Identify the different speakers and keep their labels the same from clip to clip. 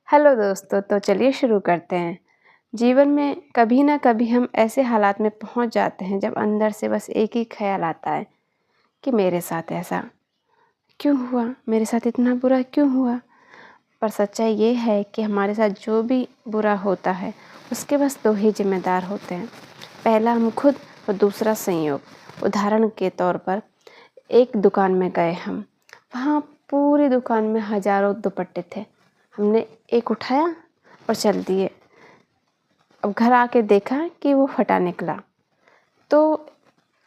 Speaker 1: Hello दोस्तों, तो चलिए शुरू करते हैं। जीवन में कभी ना कभी हम ऐसे हालात में पहुंच जाते हैं जब अंदर से बस एक ही ख्याल आता है कि मेरे साथ ऐसा क्यों हुआ, मेरे साथ इतना बुरा क्यों हुआ। पर सच्चाई ये है कि हमारे साथ जो भी बुरा होता है उसके बस दो ही जिम्मेदार होते हैं, पहला हम खुद और दूसरा संयोग। उदाहरण के तौर पर एक दुकान में गए हम, वहाँ पूरी दुकान में हज़ारों दुपट्टे थे। हमने एक उठाया और चल दिए। अब घर आके देखा कि वो फटा निकला। तो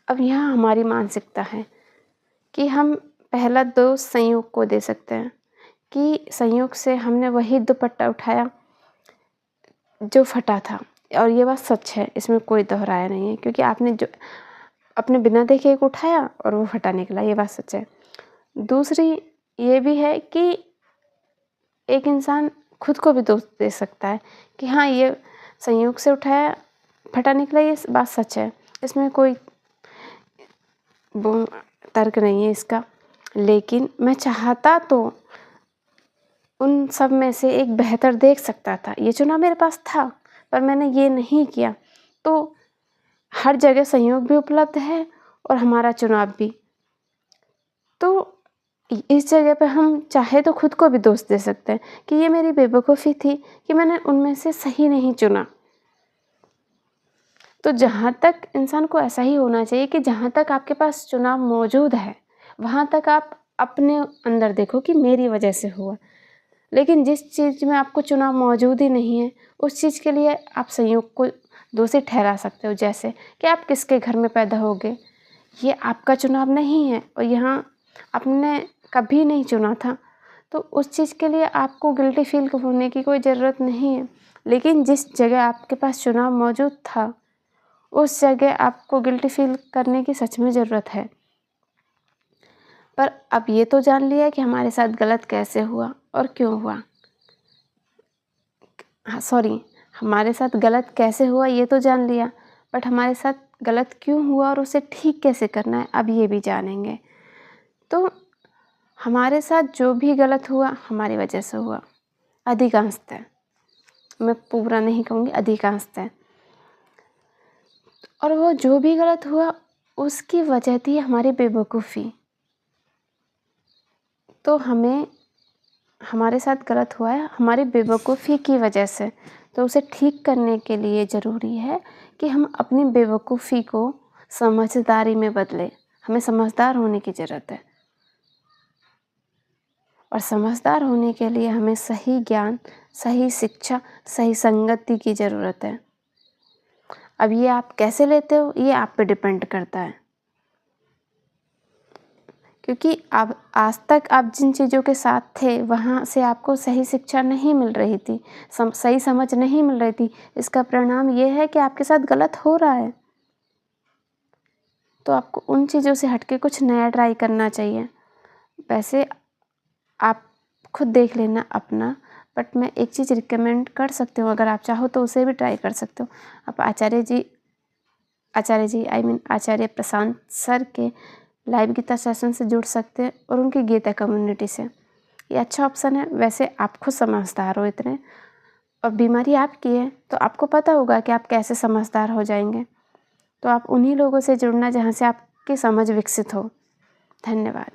Speaker 1: अब यहाँ हमारी मानसिकता है कि हम पहला दोष संयोग को दे सकते हैं कि संयोग से हमने वही दुपट्टा उठाया जो फटा था। और ये बात सच है, इसमें कोई दोहराया नहीं है, क्योंकि आपने जो अपने बिना देखे एक उठाया और वो फटा निकला, ये बात सच है। दूसरी ये भी है कि एक इंसान खुद को भी दोष दे सकता है कि हाँ, ये संयोग से उठाया फटा निकला, ये बात सच है, इसमें कोई तर्क नहीं है इसका। लेकिन मैं चाहता तो उन सब में से एक बेहतर देख सकता था। ये चुनाव मेरे पास था, पर मैंने ये नहीं किया। तो हर जगह संयोग भी उपलब्ध है और हमारा चुनाव भी। तो इस जगह पे हम चाहे तो खुद को भी दोष दे सकते हैं कि ये मेरी बेवकूफ़ी थी कि मैंने उनमें से सही नहीं चुना। तो जहाँ तक इंसान को ऐसा ही होना चाहिए कि जहाँ तक आपके पास चुनाव मौजूद है वहाँ तक आप अपने अंदर देखो कि मेरी वजह से हुआ। लेकिन जिस चीज़ में आपको चुनाव मौजूद ही नहीं है उस चीज़ के लिए आप संयोग को दोषी ठहरा सकते हो। जैसे कि आप किसके घर में पैदा होगे, ये आपका चुनाव नहीं है और यहाँ आपने कभी नहीं चुना था, तो उस चीज़ के लिए आपको गिल्टी फील होने की कोई ज़रूरत नहीं है। लेकिन जिस जगह आपके पास चुनाव मौजूद था उस जगह आपको गिल्टी फील करने की सच में ज़रूरत है। पर अब ये तो जान लिया कि हमारे साथ गलत कैसे हुआ और क्यों हुआ। हमारे साथ गलत कैसे हुआ ये तो जान लिया, बट हमारे साथ गलत क्यों हुआ और उसे ठीक कैसे करना है अब ये भी जानेंगे। तो हमारे साथ जो भी गलत हुआ हमारी वजह से हुआ, अधिकांशतः, मैं पूरा नहीं कहूँगी, अधिकांशतः। और वो जो भी गलत हुआ उसकी वजह थी हमारी बेवकूफ़ी। तो हमारे साथ गलत हुआ है हमारी बेवकूफ़ी की वजह से, तो उसे ठीक करने के लिए ज़रूरी है कि हम अपनी बेवकूफ़ी को समझदारी में बदलें। हमें समझदार होने की ज़रूरत है और समझदार होने के लिए हमें सही ज्ञान, सही शिक्षा, सही संगति की ज़रूरत है। अब ये आप कैसे लेते हो ये आप पे डिपेंड करता है, क्योंकि अब आज तक आप जिन चीज़ों के साथ थे वहाँ से आपको सही शिक्षा नहीं मिल रही थी, सही समझ नहीं मिल रही थी। इसका परिणाम ये है कि आपके साथ गलत हो रहा है। तो आपको उन चीज़ों से हटके कुछ नया ट्राई करना चाहिए। वैसे आप खुद देख लेना अपना, बट मैं एक चीज़ रिकमेंड कर सकती हूँ, अगर आप चाहो तो उसे भी ट्राई कर सकते हो। आप आचार्य प्रशांत सर के लाइव गीता सेशन से जुड़ सकते हैं और उनकी गीता कम्युनिटी से। ये अच्छा ऑप्शन है। वैसे आप खुद समझदार हो इतने, और बीमारी आपकी है तो आपको पता होगा कि आप कैसे समझदार हो जाएंगे। तो आप उन्हीं लोगों से जुड़ना जहाँ से आपकी समझ विकसित हो। धन्यवाद।